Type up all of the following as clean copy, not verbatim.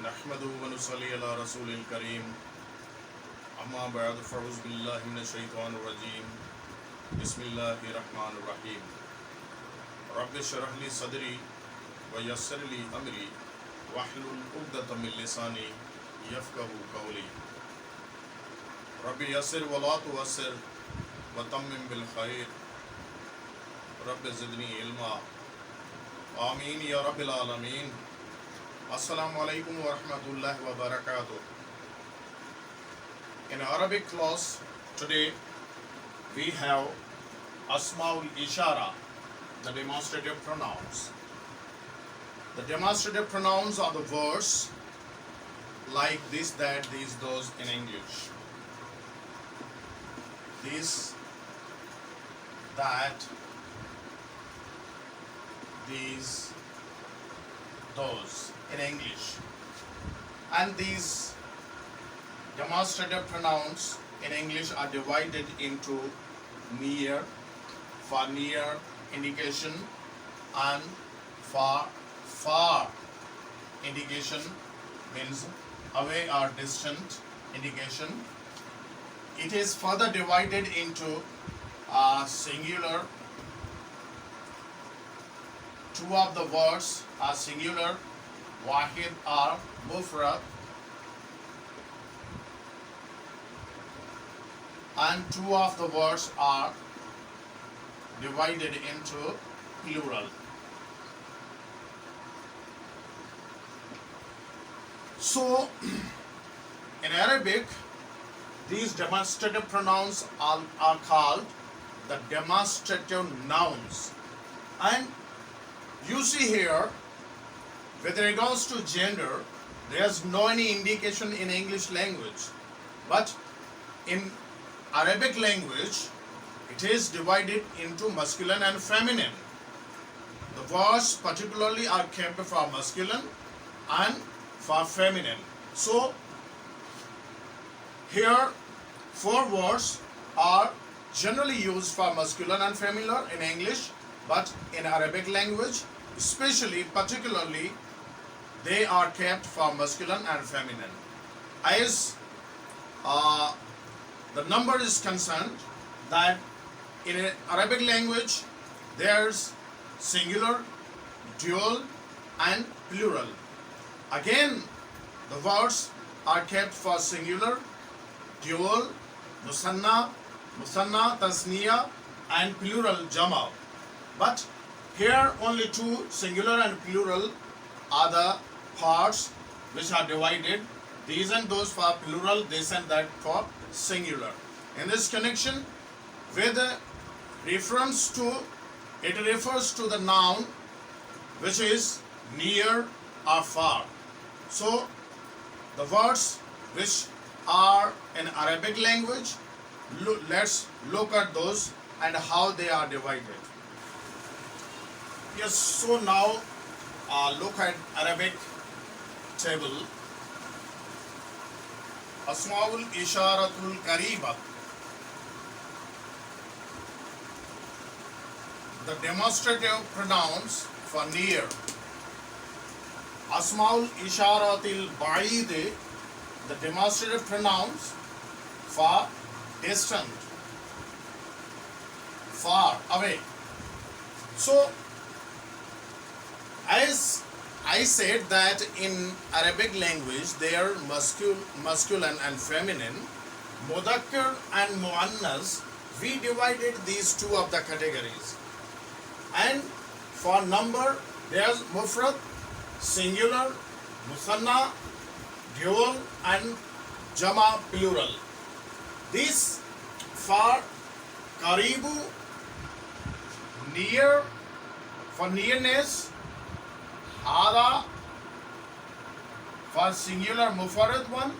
नहमदुहु व नुसल्ली अला रसूलिल करीम अम्मा बअद फ़अऊज़ु बिल्लाहि मिनश शैतानिर रजीम बिस्मिल्लाहिर रहमानिर रहीम रब्बि इश्रह ली सदरी व यस्सिर ली अमरी वहलुल उक़दतम मिन लिसानी यफ़क़हू क़ौली रब्बि यस्सिर व ला तुअस्सिर व तम्मिम बिल खैर रब्बि ज़िदनी इल्मा आमीन या रब्बिल आलमीन। Assalamu alaikum wa rahmatullahi wa barakatuh. In Arabic class today we have Asmaul Ishara, the demonstrative pronouns. The demonstrative pronouns are the words like this, that, these, those in English. This, that, these, those in English. And these demonstrative pronouns in English are divided into near, for near indication, and for far indication means away or distant indication. It is further divided into singular. Two of the words are singular, wahid or mufrad, and two of the words are divided into plural. So, in Arabic, these demonstrative pronouns are called the demonstrative nouns. And you see here, with regards to gender, there is no any indication in English language, but in Arabic language, it is divided into masculine and feminine. The words particularly are kept for masculine and for feminine. So, here, four words are generally used for masculine and feminine in English, but in Arabic language, especially, particularly, they are kept for masculine and feminine. As the number is concerned, that in Arabic language, there's singular, dual, and plural. Again, the words are kept for singular, dual, musanna, tasniya, and plural, jama. But here only two, singular and plural, are the parts which are divided. These and those for plural, this and that for singular. In this connection, with reference to, it refers to the noun which is near or far. So, the words which are in Arabic language, let's look at those and how they are divided. Yes, so now look at Arabic table. Asmaul Isharatul Qariba. The demonstrative pronouns for near. Asmaul Isharatil Ba'id. The demonstrative pronouns for distant, far, away. So, as I said that in Arabic language there are masculine and feminine, Mudakkar and Muannas, we divided these two of the categories. And for number, there's Mufrad, singular, Musanna, dual, and Jama, plural. This for Qaribu, near, for nearness, Hada for singular mufarad one,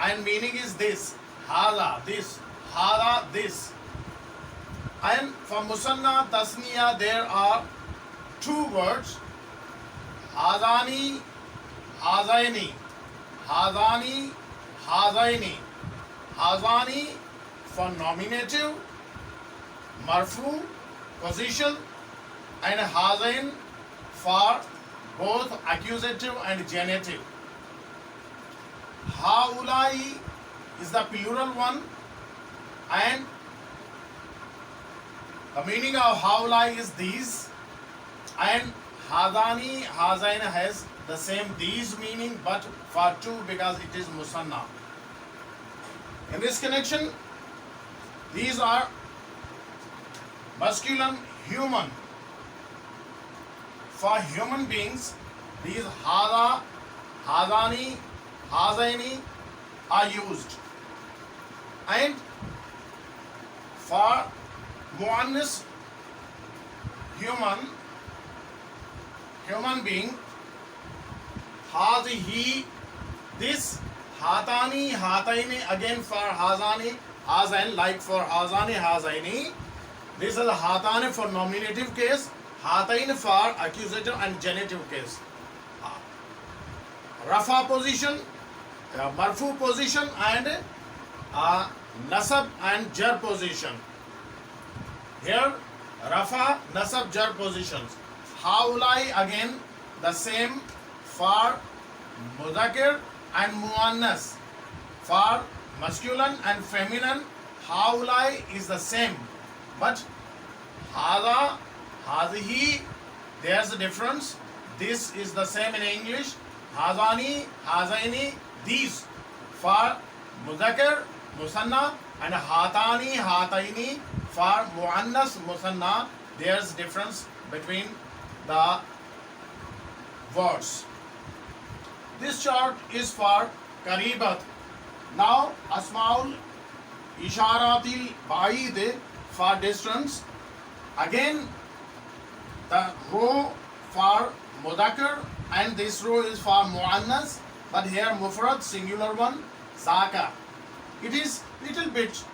and meaning is this, Hada, this, Hada, this. And for Musanna, Tasniya, there are two words, Hadani, Hazaini, Hadani, Hazaini. Hazani for nominative, marfu, position, and hazain for both accusative and genitive. haulai is the plural one, and the meaning of haulai is these, and hadani, hazain has the same these meaning but for two because it is musanna. In this connection, these are masculine human. For human beings, these hada, hadani, hazaini are used. And for muannas human being, hazihi, this, hatani, hataini, again for hazani, hazain, like for hazani, hazaini. This is hatani for nominative case, hatain for accusative and genitive case. Rafa position, marfu position, and nasab and jar position. Here, rafa, nasab, jar positions. Haulai again the same for mudakir and muannas. For masculine and feminine, haulai is the same. But hada, hadihi, there's a difference. This is the same in English. Hazani, hazaini, these for mudakir, musanna, and hatani, hataini for muannas, musanna. There's difference between the words. This chart is for Karibat. Now, Asmaul Isharatil Baid for distance. Again, the row for Mudakar and this row is for Muannas, but here Mufrad, singular one, Zaka. It is little bit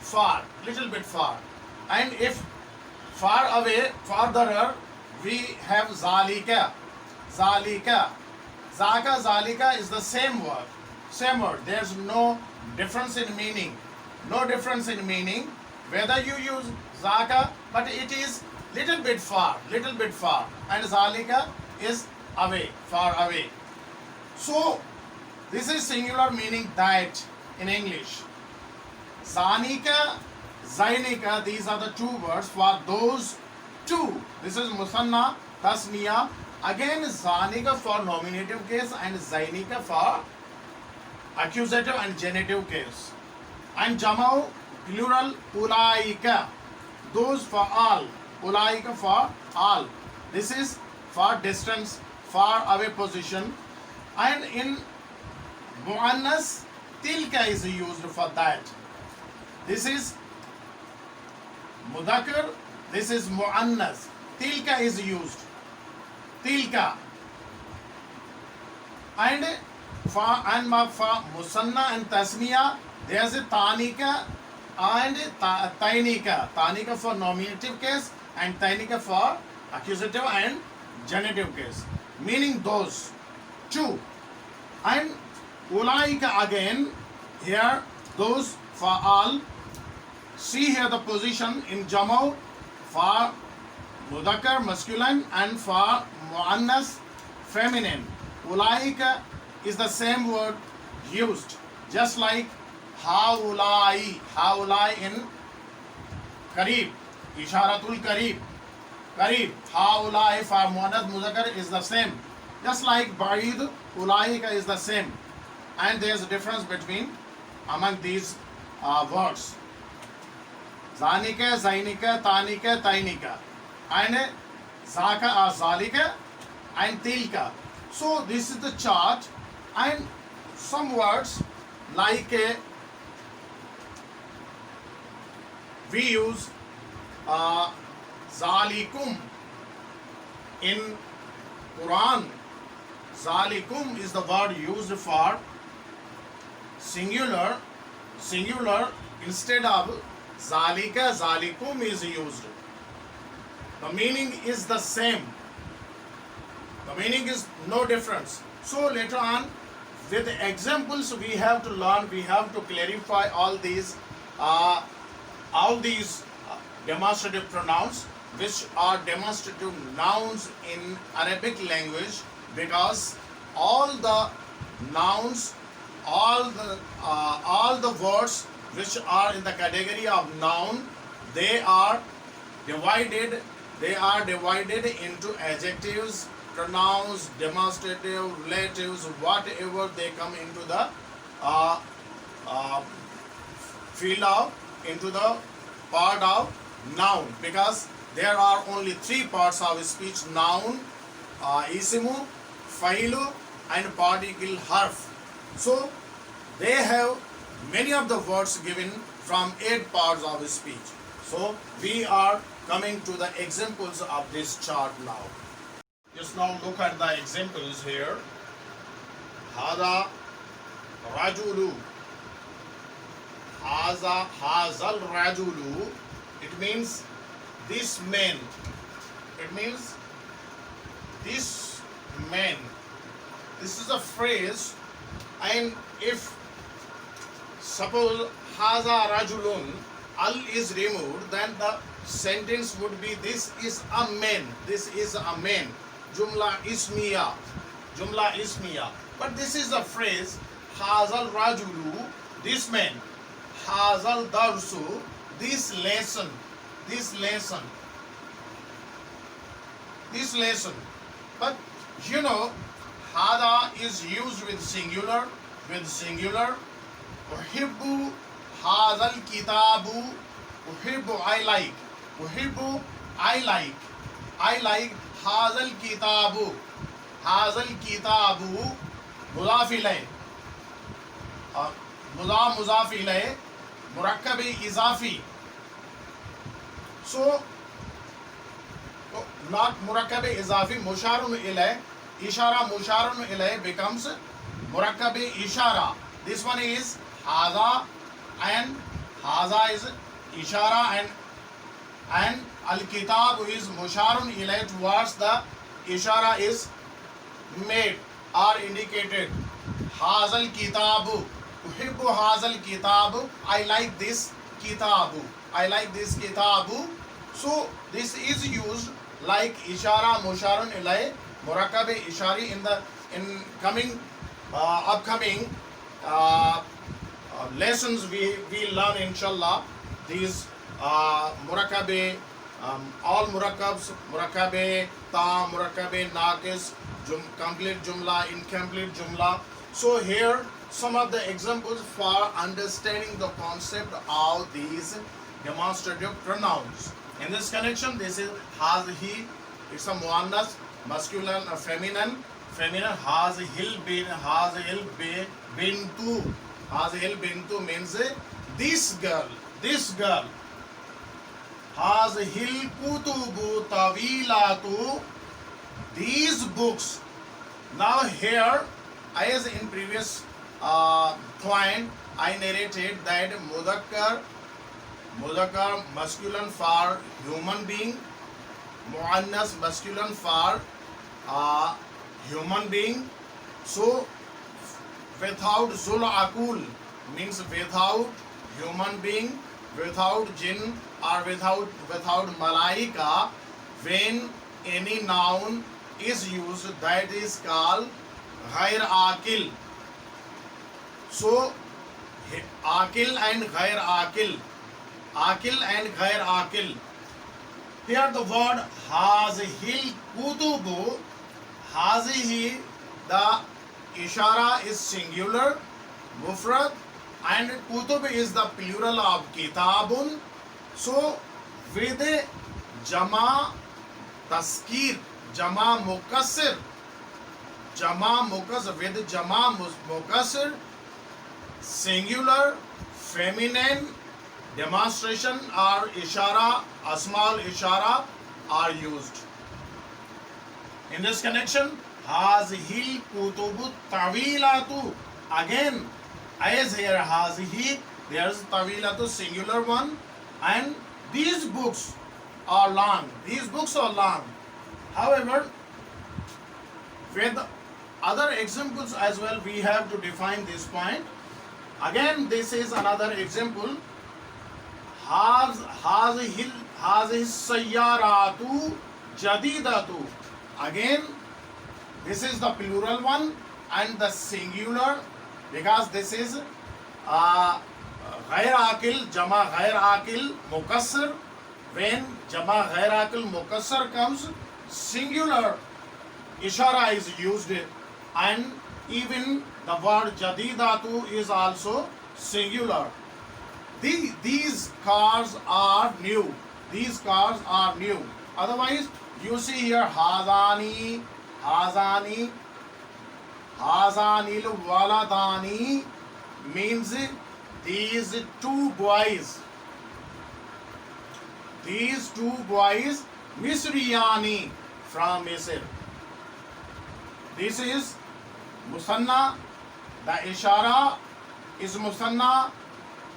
far. And if far away, farther, we have Zalika. Zaka, Zalika is the same word. There's no difference in meaning. Whether you use Zaka, but it is little bit far. And Zalika is away, far away. So, this is singular meaning that in English. Zanika, Zainika, these are the two words for those two. This is Musanna, Tasniya. Again, Zanika for nominative case and Zainika for accusative and genitive case. And Jamau, plural, Ulaika. Those for all. Ulaika for all. This is for distance, far away position. And in Muannas, Tilka is used for that. This is Mudakar, this is Muannas. Tilka is used. Tilka. And for Musanna and Tasniya, there is a Tanika and Tainika. Tanika for nominative case and Tainika for accusative and genitive case. Meaning those two. And Ulaika again, here those for all. See here the position in Jamau for Mudakar masculine and for Muannas feminine. Ulaika is the same word used, just like Haulai in Karib, Isharatul Karib. Haulai for Muannas Mudakar is the same, just like Ba'id, Ulaika is the same. And there is a difference between among these words. Zanika, Zainika, Tanika, Tainika, and Zaka or Zalika and Tilka. So this is the chart, and some words like we use Zalikum in Quran. Zalikum is the word used for singular instead of Zalika, Zalikum is used. The meaning is the same. The meaning is no difference. So later on, with examples we have to learn, we have to clarify all these demonstrative pronouns, which are demonstrative nouns in Arabic language, because all the nouns all the words which are in the category of noun, they are divided into adjectives, pronouns, demonstrative, relatives, whatever they come into the uh, uh, field of, into the part of noun, because there are only three parts of speech: noun, isimu, failu, and particle harf. So they have many of the words given from 8 parts of speech. So we are coming to the examples of this chart now. Just now look at the examples here. Hada rajulu. Hazal rajulu. It means this man. It means this man. This is a phrase, and if suppose haza rajulun, al is removed, then the sentence would be this is a man. This is a man. Jumla ismiya. Jumla ismiya. But this is a phrase, hazal rajulu, this man. Hazal darsu, this lesson. This lesson. This lesson. But you know, hada is used with singular. Uhibbu hazal kitabu. Uhibbu, I like. Uhibbu, I like. I like hazal kitabu. Hazal kitabu. Mudaf ilayh. Mudaf ilayh. Murakkab izafi. So not murakkab izafi, musharun ilayh. Ishara musharun ilayh becomes murakkab ishara. This one is haza, and haza is ishara, and al kitab is musharun ilayh, towards the ishara is made or indicated. Hazal kitabu. Uhibbu hazal kitabu. I like this kitabu. I like this kitabu. So this is used like ishara musharun ilayh, murakkab ishari in coming upcoming lessons we learn inshallah these murakkabe, all murakkabs, murakkabe tam, murakkabe naqis, complete jumla, incomplete jumla. So here some of the examples for understanding the concept of these demonstrative pronouns. In this connection, this is has he, it's a muannas, masculine or feminine. Hazihil bintu. Hazihil bintu means this girl. Hazihil kutubu tawilatu. These books. Now here, as in previous point, I narrated that mudakkar masculine for human being, muannas masculine for human being. So without zul akul means without human being, without jinn, or without malaika, when any noun is used, that is called ghair akil. So akil and ghair akil, here the word hazihil kutubu. Hazihi, the ishara is singular, mufrad, and kutub is the plural of kitabun. So with jama taskir, jama mukassir, with jama mukassir, singular, feminine, demonstration or ishara, a small ishara are used. In this connection, hazihil kutubu tawilatu. Again, as here hazihi, there is tawilatu, singular one, and these books are long. However, with other examples as well, we have to define this point. Again, this is another example. Hazihil sayyaratu jadidatu. Again, this is the plural one, and the singular because this is ghair akil jama ghair akil mukassar. When jama ghair akil mukassar comes, singular ishara is used, and even the word jadidatu is also singular. These cars are new. These cars are new. Otherwise, you see here hazani, hazanil waladani means these two boys. These two boys, Misriyani, from Misr. This is Musanna. The ishara is Musanna.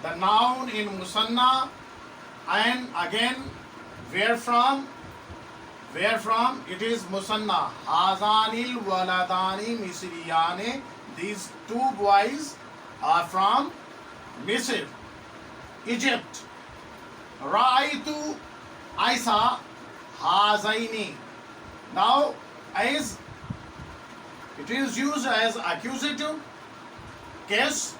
The noun in Musanna. And again, where from? Where from? It is Musanna. Hazanil waladani Misriyane. These two boys are from Misr, Egypt. Ra'aytu, I saw hazaini. Now, as it is used as accusative case,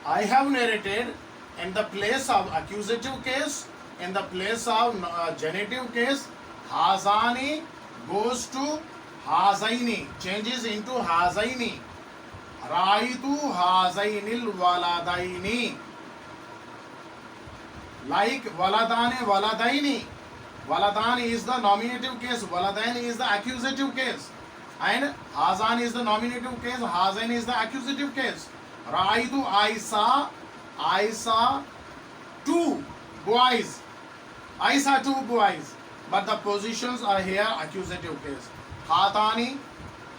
I have narrated in the place of accusative case, in the place of genitive case, hazani goes to hazaini, changes into hazaini. Ra'aytu hazainil waladaini. Like waladane, waladaini. Waladani is the nominative case, waladaini is the accusative case. And hazan is the nominative case, hazain is the accusative case. Ra'aytu, I saw two boys. I saw two boys. But the positions are here accusative case. Hatani,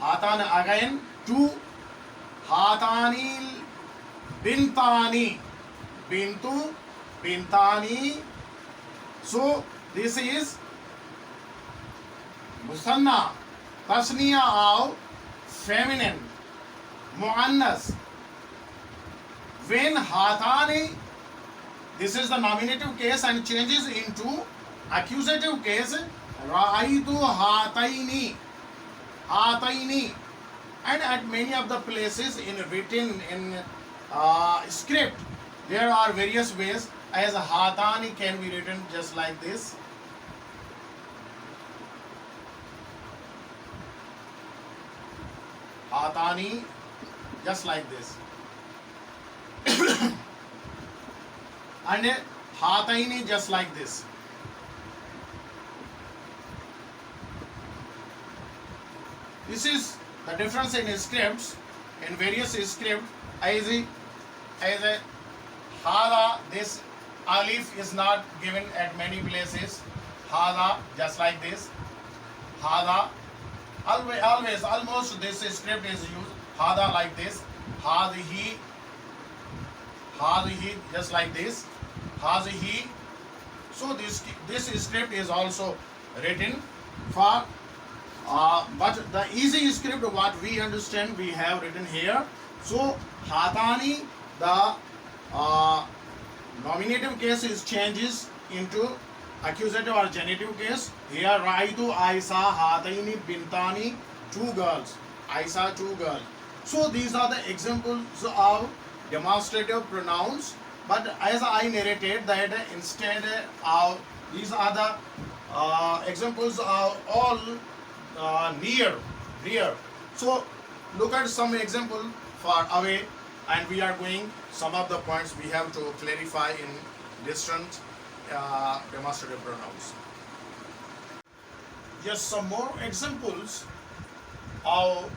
hatan again, two. Hatanil bintani, bintu, bintani. So this is musanna, tasniya of feminine, muannas. When hatani, this is the nominative case and changes into accusative case, ra'aytu hataini, hataini. And at many of the places in written in script, there are various ways, as hatani can be written just like this. Hatani, just like this. And hataini, just like this. This is the difference in scripts, in various scripts. As a hada, this alif is not given at many places. Hada, just like this. Hada, always, almost this script is used. Hada like this. Hadihi, hadihi, just like this. Hadihi. So this script is also written for. But the easy script, what we understand, we have written here. So hatani, the nominative case is changes into accusative or genitive case. Here ra'aytu, I saw hataini bintani, two girls. I saw two girls. So these are the examples of demonstrative pronouns. But as I narrated that instead of these are the examples of all near. So look at some example for away, and we are going some of the points we have to clarify in distant demonstrative pronouns. Just some more examples of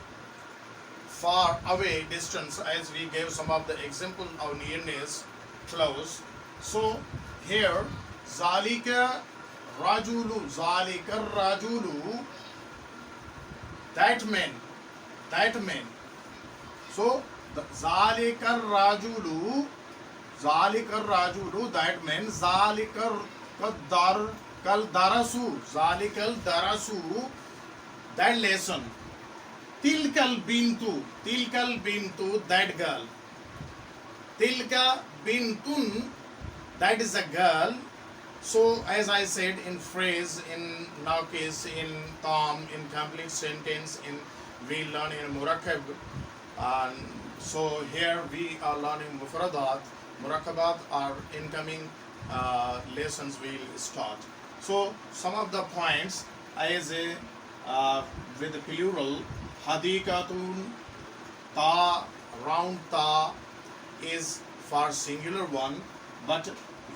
far away, distance, as we gave some of the example of nearness, close. So here zalika rajulu, zalika rajulu, that man. So the zalikar rajulu, that man. Zalikar kal darasu, zalikal darasu, that lesson. Tilkal bintu, that girl. Tilka bintun, that is a girl. So as I said, in phrase, in now case, in tom, in complete sentence, in we learn in murakkab, So here we are learning mufradat. Murakabat are incoming lessons will start. So some of the points as a with the plural hadikatun, ta, round ta is for singular one, but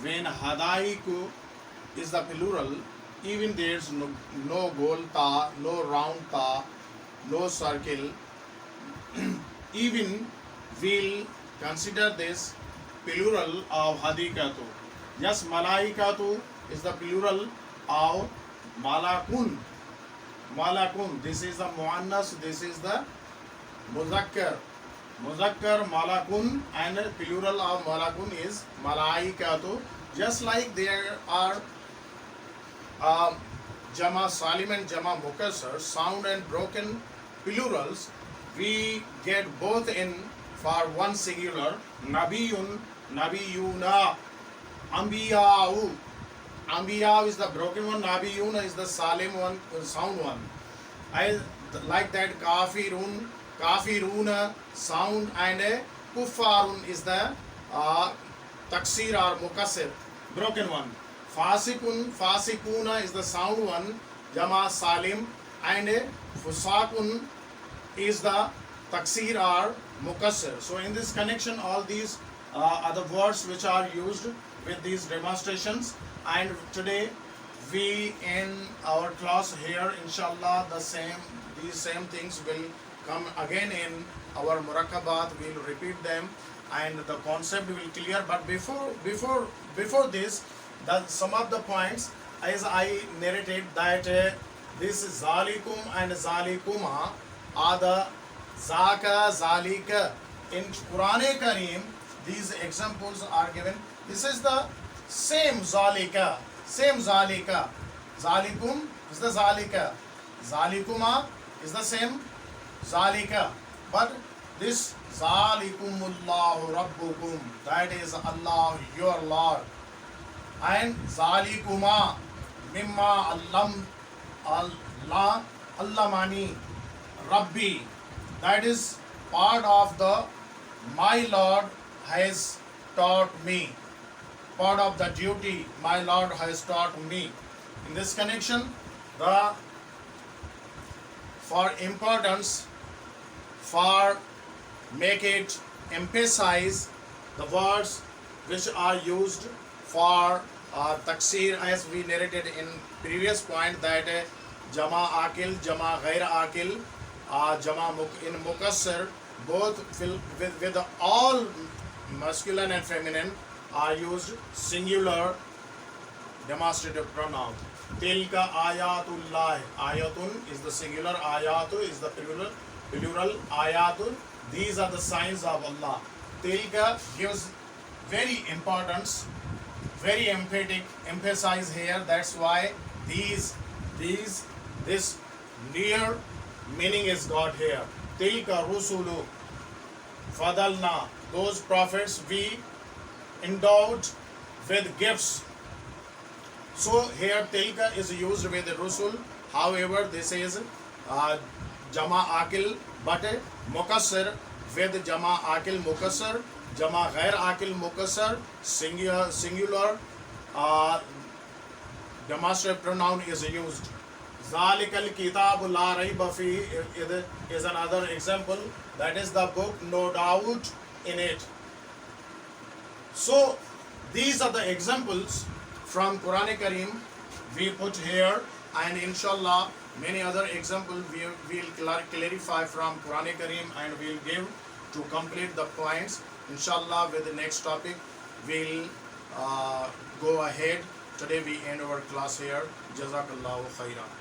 when hadaiku is the plural, even there's no goal ta, no round ta, no circle, even we'll consider this plural of hadikatu. Yes, malaikatu is the plural of malakun. Malakun. This is the muannas. This is the muzakkar. Muzakkar malakun, and plural of malakun is malaikatu. Just like there are jama salim and jama mukassar, sound and broken plurals, we get both in for one singular. Nabiyun, nabiyuna, ambiyau. Ambiya is the broken one, nabiyuna is the salim one, sound one. I like that. Kafirun, kafiruna, sound, and kuffarun is the taksir or mukassir, broken one. Fasikun, fasikuna is the sound one, jama salim, and fusakun is the taksir or mukassir. So in this connection, all these are the words which are used with these demonstrations. And today we in our class here, inshallah, these same things will come again in our murakabat. We'll repeat them and the concept will clear. But before this, some of the points, as I narrated, that this zalikum and zalikuma are the zaka, zalika. In Quran Kareem, these examples are given. This is the same zalika, same zalika. Zalikum is the zalika, zalikuma is the same zalika. But this zalikumullahu rabbukum, that is Allah, your Lord. And zalikuma mimma Allah allamani rabbi, that is part of the my Lord has taught me, part of the duty my Lord has taught me. In this connection, the for importance, for make it emphasize the words which are used for taksir, as we narrated in previous point, that jama akil, jama ghair akil, jama in mukassir, both with all masculine and feminine are used singular demonstrative pronoun. Tilka ayatullah. Ayatun is the singular, ayatu is the plural, ayatun. These are the signs of Allah. Tilka gives very importance, very emphatic, emphasize here. That's why this near meaning is got here. Tilka rusulu fadalna, those prophets we endowed with gifts. So here tilka is used with rusul. However, this is jama akil, but mukassir with jama akil mukassir, jama ghair akil mukassir, singular demonstrative pronoun is used. Zalikal kitabu la raiba fi is another example. That is the book, no doubt in it. So these are the examples from Quran Kareem we put here, and inshallah many other examples we will clarify from Quran Kareem, and we will give to complete the points. Inshallah, with the next topic we'll go ahead. Today we end our class here. Jazakallahu khairan.